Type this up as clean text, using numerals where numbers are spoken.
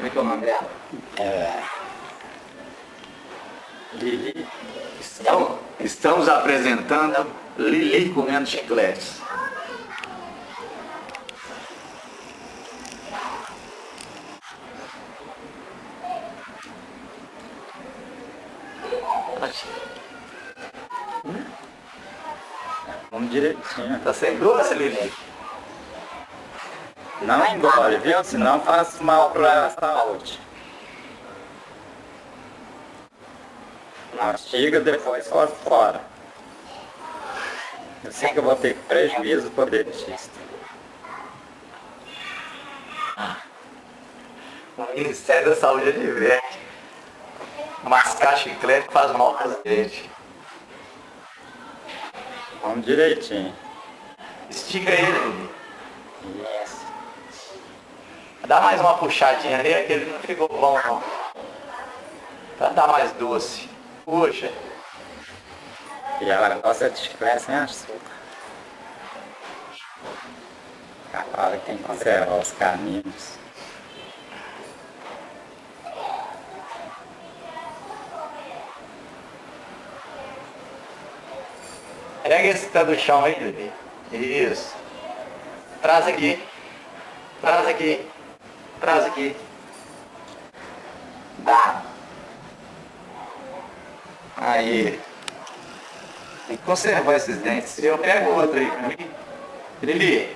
Como é que é o nome dela? É. Lili. Estamos apresentando Lili comendo chicletes. Vamos direitinho. Tá sem doce, Lili? Não engole, viu? Senão faz mal para a saúde. Mastiga, depois faz fora. Eu sei que eu vou ter prejuízo para o dentista. O Ministério da Saúde adverte. Mascar chiclete faz mal para gente. Vamos direitinho. Estica ele, Lili. Isso. Dá mais uma puxadinha nele que ele não ficou bom não. Pra dar mais doce. Puxa. E ela gosta de chiclete sem açúcar. Agora tem que conservar os caminhos. Pega esse que tá do chão aí, Lili. Isso. Traz aqui. Traz aqui. Traz aqui. Dá. Aí. Tem que conservar esses dentes. Eu pego outro aí pra mim. Lili.